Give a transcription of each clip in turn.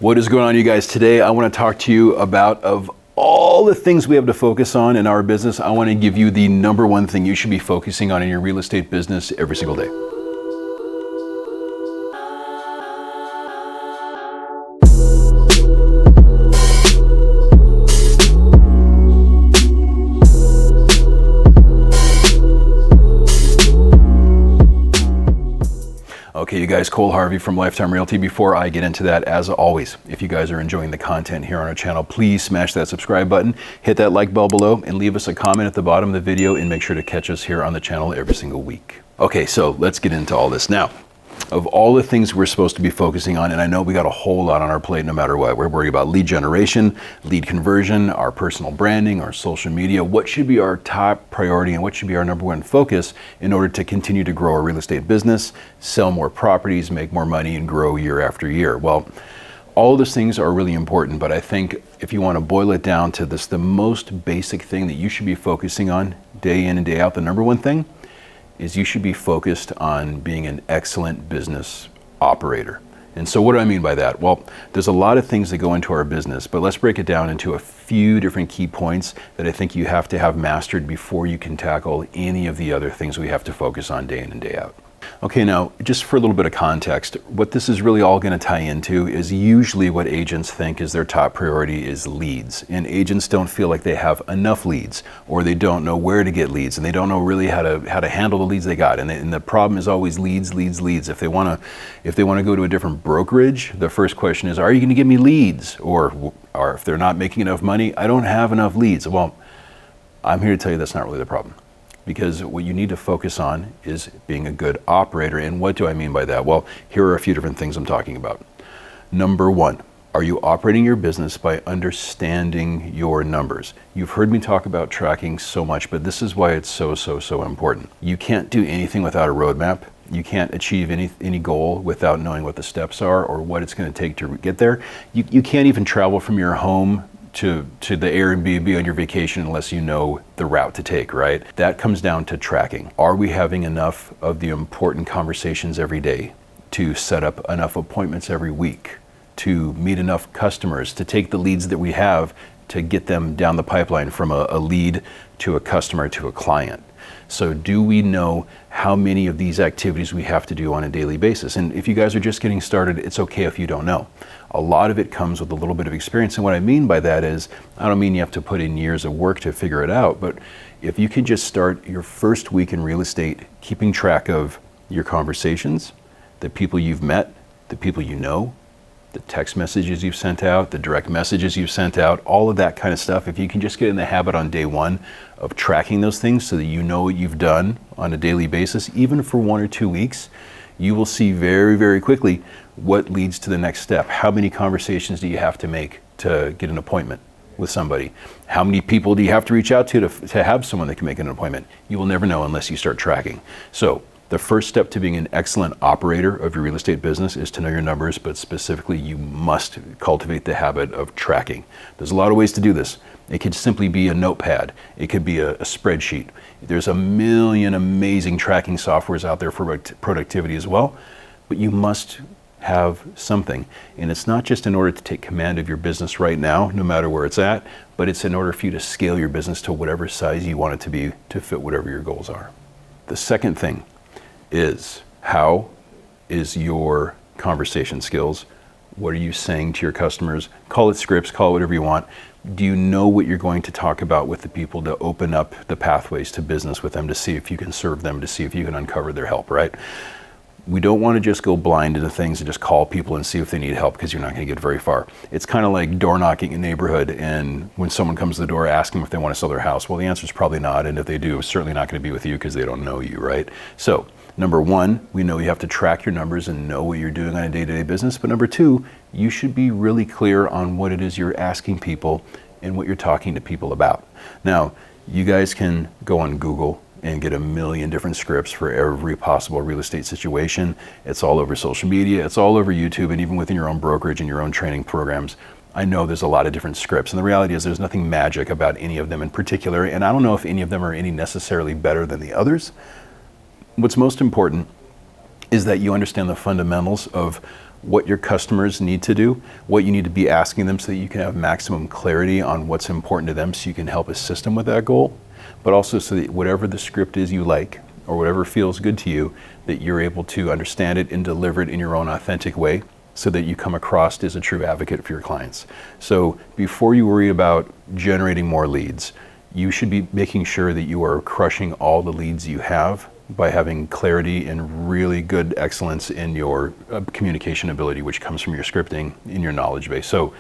What is going on, you guys? Today I want to talk to you about, of all the things we have to focus on in our business, I want to give you the number one thing you should be focusing on in your real estate business every single day. Okay, you guys, Cole Harvey from Lifetime Realty. Before I get into that, as always, if you guys are enjoying the content here on our channel, please smash that subscribe button, hit that like bell below, and leave us a comment at the bottom of the video, and make sure to catch us here on the channel every single week. Okay, so let's get into all this. Now, of all the things we're supposed to be focusing on, and I know we got a whole lot on our plate no matter what. We're worried about lead generation, lead conversion, our personal branding, our social media. What should be our top priority and what should be our number one focus in order to continue to grow our real estate business, sell more properties, make more money, and grow year after year? Well, all of those things are really important, but I think if you want to boil it down to this, the most basic thing that you should be focusing on day in and day out, the number one thing is you should be focused on being an excellent business operator. And so what do I mean by that? Well, there's a lot of things that go into our business, but let's break it down into a few different key points that I think you have to have mastered before you can tackle any of the other things we have to focus on day in and day out. Okay, now, just for a little bit of context, what this is really all going to tie into is usually what agents think is their top priority is leads. And agents don't feel like they have enough leads, or they don't know where to get leads, and they don't know really how to handle the leads they got. And the problem is always leads. If they want to go to a different brokerage, the first question is, are you going to give me leads? Or if they're not making enough money, I don't have enough leads. Well, I'm here to tell you that's not really the problem. Because what you need to focus on is being a good operator. And what do I mean by that? Well, here are a few different things I'm talking about. Number one, are you operating your business by understanding your numbers? You've heard me talk about tracking so much, but this is why it's so important. You can't do anything without a roadmap. You can't achieve any goal without knowing what the steps are or what it's going to take to get there. You can't even travel from your home to the Airbnb on your vacation unless you know the route to take, right? That comes down to tracking. Are we having enough of the important conversations every day to set up enough appointments every week, to meet enough customers, to take the leads that we have to get them down the pipeline from a lead to a customer to a client? So do we know how many of these activities we have to do on a daily basis? And if you guys are just getting started, it's okay if you don't know. A lot of it comes with a little bit of experience. And what I mean by that is, I don't mean you have to put in years of work to figure it out, but if you can just start your first week in real estate, keeping track of your conversations, the people you've met, the people you know, the text messages you've sent out, the direct messages you've sent out, all of that kind of stuff. If you can just get in the habit on day one of tracking those things so that you know what you've done on a daily basis, even for 1 or 2 weeks, you will see very quickly what leads to the next step. How many conversations do you have to make to get an appointment with somebody? How many people do you have to reach out to have someone that can make an appointment? You will never know unless you start tracking. So the first step to being an excellent operator of your real estate business is to know your numbers, but specifically you must cultivate the habit of tracking. There's a lot of ways to do this. It could simply be a notepad. It could be a spreadsheet. There's a million amazing tracking softwares out there for productivity as well, but you must have something. And it's not just in order to take command of your business right now, no matter where it's at, but it's in order for you to scale your business to whatever size you want it to be to fit whatever your goals are. The second thing is, how is your conversation skills? What are you saying to your customers? Call it scripts, call it whatever you want. Do you know what you're going to talk about with the people to open up the pathways to business with them, to see if you can serve them, to see if you can uncover their help, right? We don't want to just go blind into things and just call people and see if they need help, because you're not going to get very far. It's kind of like door knocking in a neighborhood, and when someone comes to the door, ask them if they want to sell their house. Well, the answer is probably not, and if they do, it's certainly not going to be with you because they don't know you, right? So number one, we know you have to track your numbers and know what you're doing on a day-to-day business. But number two, you should be really clear on what it is you're asking people and what you're talking to people about. Now, you guys can go on Google and get a million different scripts for every possible real estate situation. It's all over social media, it's all over YouTube, and even within your own brokerage and your own training programs. I know there's a lot of different scripts, and the reality is there's nothing magic about any of them in particular, and I don't know if any of them are any necessarily better than the others. What's most important is that you understand the fundamentals of what your customers need to do, what you need to be asking them so that you can have maximum clarity on what's important to them so you can help assist them with that goal, but also so that whatever the script is you like or whatever feels good to you, that you're able to understand it and deliver it in your own authentic way so that you come across as a true advocate for your clients. So before you worry about generating more leads, you should be making sure that you are crushing all the leads you have by having clarity and really good excellence in your communication ability, which comes from your scripting in your knowledge base. So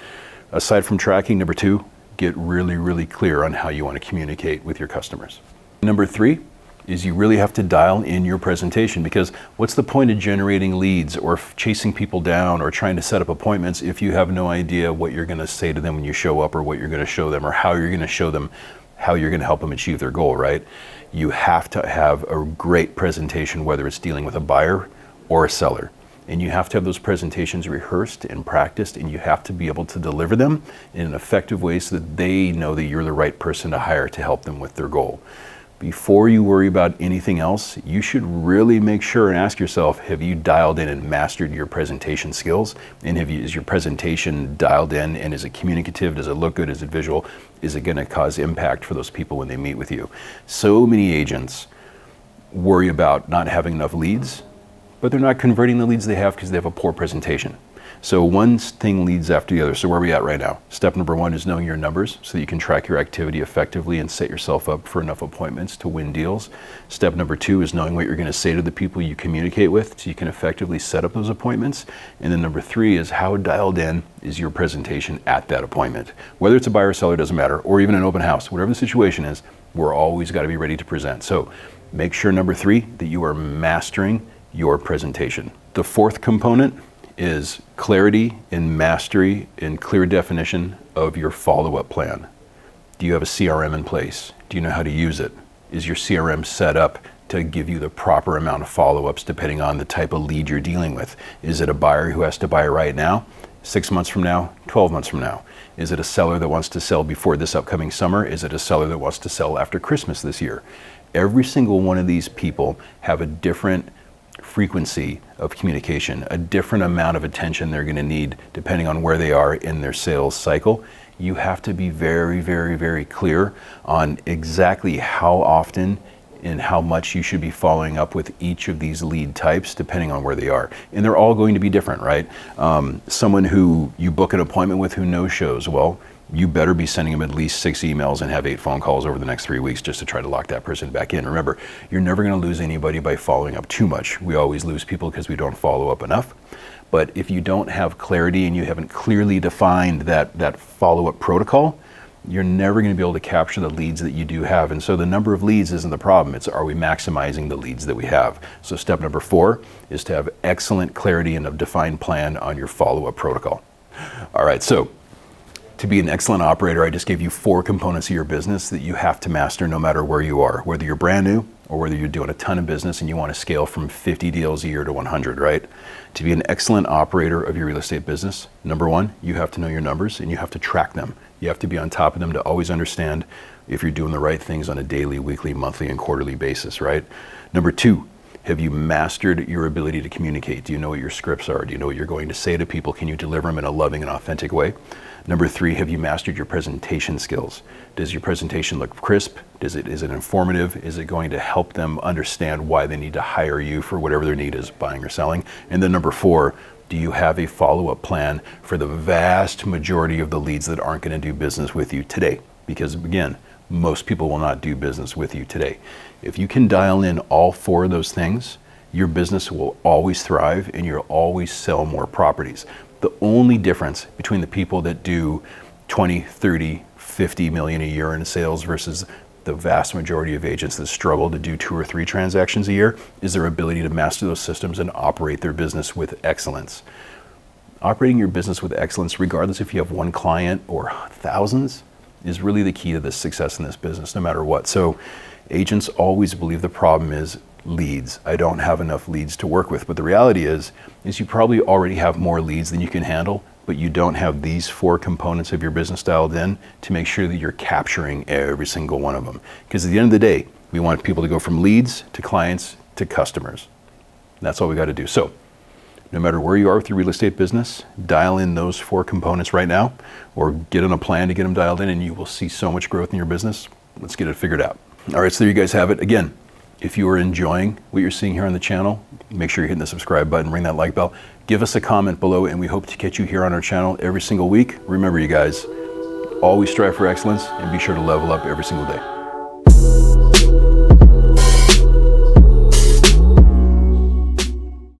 aside from tracking, number 2, get really, really clear on how you want to communicate with your customers. Number 3 is you really have to dial in your presentation, because what's the point of generating leads or chasing people down or trying to set up appointments if you have no idea what you're going to say to them when you show up, or what you're going to show them, or how you're going to show them how you're going to help them achieve their goal, right? You have to have a great presentation, whether it's dealing with a buyer or a seller. And you have to have those presentations rehearsed and practiced, and you have to be able to deliver them in an effective way so that they know that you're the right person to hire to help them with their goal. Before you worry about anything else, you should really make sure and ask yourself, have you dialed in and mastered your presentation skills? And is your presentation dialed in, and is it communicative? Does it look good? Is it visual? Is it going to cause impact for those people when they meet with you? So many agents worry about not having enough leads, but they're not converting the leads they have because they have a poor presentation. So one thing leads after the other. So where are we at right now? Step number 1 is knowing your numbers so that you can track your activity effectively and set yourself up for enough appointments to win deals. Step number 2 is knowing what you're going to say to the people you communicate with so you can effectively set up those appointments. And then number 3 is how dialed in is your presentation at that appointment. Whether it's a buyer or seller, doesn't matter, or even an open house, whatever the situation is, we're always got to be ready to present. So make sure, number 3, that you are mastering your presentation. The 4th component is clarity and mastery and clear definition of your follow-up plan. Do you have a CRM in place? Do you know how to use it? Is your CRM set up to give you the proper amount of follow-ups depending on the type of lead you're dealing with? Is it a buyer who has to buy right now, 6 months from now, 12 months from now? Is it a seller that wants to sell before this upcoming summer? Is it a seller that wants to sell after Christmas this year? Every single one of these people have a different frequency of communication, a different amount of attention they're going to need depending on where they are in their sales cycle. You have to be very, very, very clear on exactly how often and how much you should be following up with each of these lead types depending on where they are. And they're all going to be different, right? Someone who you book an appointment with who no-shows, well, you better be sending them at least 6 emails and have 8 phone calls over the next 3 weeks just to try to lock that person back in. Remember, you're never going to lose anybody by following up too much. We always lose people because we don't follow up enough. But if you don't have clarity and you haven't clearly defined that follow-up protocol, you're never going to be able to capture the leads that you do have. And so the number of leads isn't the problem. It's, are we maximizing the leads that we have? So step number 4 is to have excellent clarity and a defined plan on your follow-up protocol. All right, so to be an excellent operator, I just gave you 4 components of your business that you have to master no matter where you are, whether you're brand new or whether you're doing a ton of business and you want to scale from 50 deals a year to 100, right? To be an excellent operator of your real estate business, number 1, you have to know your numbers and you have to track them. You have to be on top of them to always understand if you're doing the right things on a daily, weekly, monthly, and quarterly basis, right? Number 2, have you mastered your ability to communicate? Do you know what your scripts are? Do you know what you're going to say to people? Can you deliver them in a loving and authentic way? Number 3, have you mastered your presentation skills? Does your presentation look crisp? Is it informative? Is it going to help them understand why they need to hire you for whatever their need is, buying or selling? And then number 4, do you have a follow-up plan for the vast majority of the leads that aren't going to do business with you today? Because again, most people will not do business with you today. If you can dial in all 4 of those things, your business will always thrive and you'll always sell more properties. The only difference between the people that do 20, 30, 50 million a year in sales versus the vast majority of agents that struggle to do 2 or 3 transactions a year is their ability to master those systems and operate their business with excellence. Operating your business with excellence, regardless if you have 1 client or thousands, is really the key to the success in this business, no matter what. So agents always believe the problem is leads. I don't have enough leads to work with. But the reality is you probably already have more leads than you can handle, but you don't have these 4 components of your business dialed in to make sure that you're capturing every single one of them. Because at the end of the day, we want people to go from leads to clients to customers. That's all we got to do. So No matter where you are with your real estate business, dial in those 4 components right now, or get on a plan to get them dialed in, and you will see so much growth in your business. Let's get it figured out. All right, so there you guys have it. Again, if you are enjoying what you're seeing here on the channel, make sure you're hitting the subscribe button, ring that like bell, give us a comment below, and we hope to catch you here on our channel every single week. Remember, you guys, always strive for excellence and be sure to level up every single day.